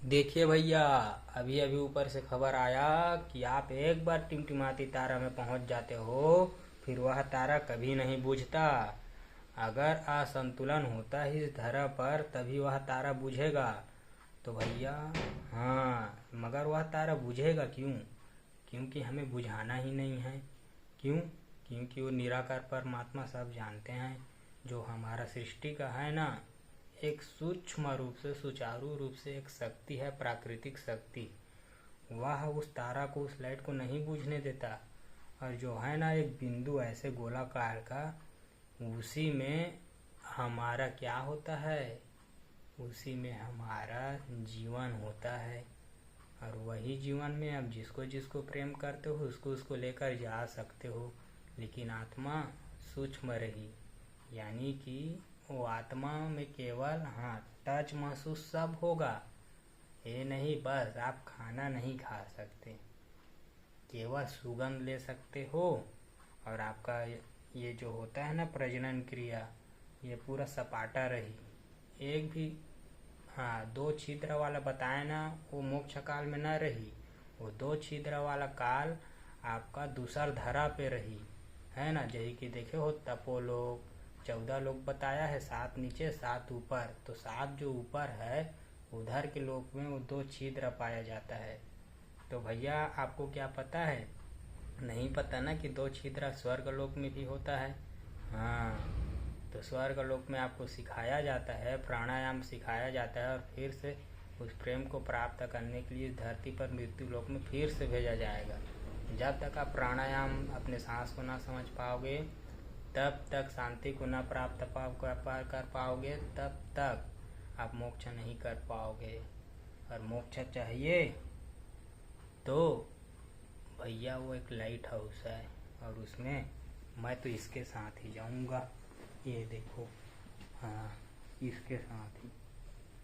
देखिए भैया, अभी अभी ऊपर से खबर आया कि आप एक बार टिमटिमाती तारा में पहुंच जाते हो, फिर वह तारा कभी नहीं बुझता। अगर असंतुलन होता है इस धरा पर तभी वह तारा बुझेगा। तो भैया, हाँ, मगर वह तारा बुझेगा क्यों? क्योंकि हमें बुझाना ही नहीं है। क्यों? क्योंकि वो निराकार परमात्मा सब जानते हैं, जो हमारा सृष्टि का है ना, एक सूक्ष्म रूप से सुचारू रूप से एक शक्ति है, प्राकृतिक शक्ति। वह उस तारा को, उस लाइट को नहीं बुझने देता। और जो है ना एक बिंदु ऐसे गोलाकार का, उसी में हमारा क्या होता है? उसी में हमारा जीवन होता है। और वही जीवन में आप जिसको जिसको प्रेम करते हो उसको उसको लेकर जा सकते हो। लेकिन आत्मा सूक्ष्म रही, यानी कि वो आत्मा में केवल हाँ टच महसूस सब होगा। ये नहीं बस आप खाना नहीं खा सकते, केवल सुगंध ले सकते हो। और आपका ये जो होता है ना प्रजनन क्रिया, ये पूरा सपाटा रही। एक भी हाँ 2 छिद्र वाला बताया ना, वो मोक्ष काल में न रही। वो 2 छिद्र वाला काल आपका दूसर धरा पे रही है ना। जही कि देखे हो तपोलोक 14 लोग बताया है, 7 नीचे 7 ऊपर। तो 7 जो ऊपर है उधर के लोक में वो 2 छिद्र पाया जाता है। तो भैया आपको क्या पता है? नहीं पता ना कि 2 छिद्र स्वर्ग लोक में भी होता है। हाँ, तो स्वर्ग लोक में आपको सिखाया जाता है, प्राणायाम सिखाया जाता है, और फिर से उस प्रेम को प्राप्त करने के लिए धरती पर मृत्यु लोक में फिर से भेजा जाएगा। जब तक आप प्राणायाम अपने सांस को ना समझ पाओगे, तब तक शांति को ना प्राप्त कर पाओगे, तब तक आप मोक्ष नहीं कर पाओगे। और मोक्ष चाहिए तो भैया वो एक लाइट हाउस है, और उसमें मैं तो इसके साथ ही जाऊंगा। ये देखो, हाँ, इसके साथ ही।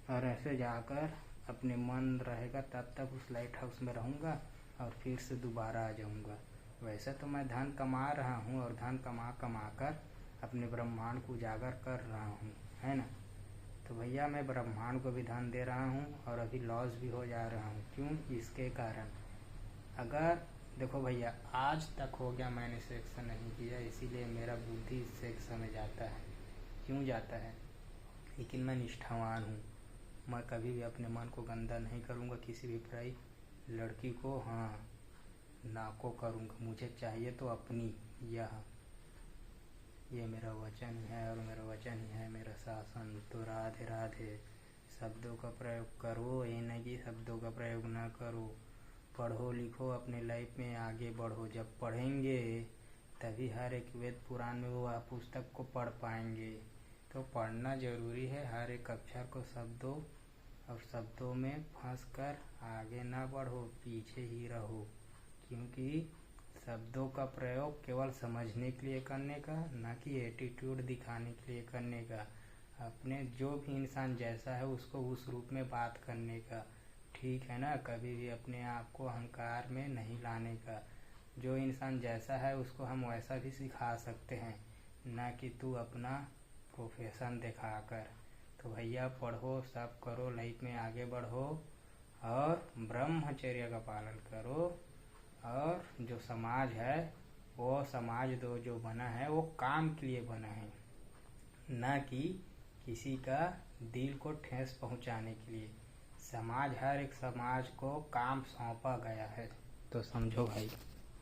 और ऐसे जाकर अपने मन रहेगा तब तक उस लाइट हाउस में रहूँगा, और फिर से दोबारा आ जाऊँगा। वैसे तो मैं धन कमा रहा हूँ, और धन कमा कर अपने ब्रह्मांड को उजागर कर रहा हूँ, है ना। तो भैया मैं ब्रह्मांड को भी धन दे रहा हूँ, और अभी लॉस भी हो जा रहा हूँ। क्यों? इसके कारण। अगर देखो भैया, आज तक हो गया मैंने सेक्स नहीं किया, इसीलिए मेरा बुद्धि सेक्स में जाता है। क्यों जाता है? लेकिन मैं निष्ठावान हूँ। मैं कभी भी अपने मन को गंदा नहीं करूँगा किसी भी पराई लड़की को, हाँ ना को करूँगा। मुझे चाहिए तो अपनी, ये मेरा वचन है, और मेरा वचन ही है मेरा शासन। तो राधे राधे। शब्दों का प्रयोग करो, ये नहीं कि शब्दों का प्रयोग ना करो। पढ़ो लिखो, अपने लाइफ में आगे बढ़ो। जब पढ़ेंगे तभी हर एक वेद पुराण में वो आप पुस्तक को पढ़ पाएंगे। तो पढ़ना जरूरी है, हर एक अक्षर को शब्दों और शब्दों में फंस कर आगे ना बढ़ो, पीछे ही रहो। क्योंकि शब्दों का प्रयोग केवल समझने के लिए करने का, ना कि एटीट्यूड दिखाने के लिए करने का। अपने जो भी इंसान जैसा है उसको उस रूप में बात करने का, ठीक है ना। कभी भी अपने आप को अहंकार में नहीं लाने का। जो इंसान जैसा है उसको हम वैसा भी सिखा सकते हैं, ना कि तू अपना प्रोफेशन दिखाकर। तो भैया पढ़ो, सब करो, लाइफ में आगे बढ़ो, और ब्रह्मचर्य का पालन करो। और जो समाज है, वो समाज जो बना है वो काम के लिए बना है, ना कि किसी का दिल को ठेस पहुंचाने के लिए। समाज, हर एक समाज को काम सौंपा गया है। तो समझो भाई।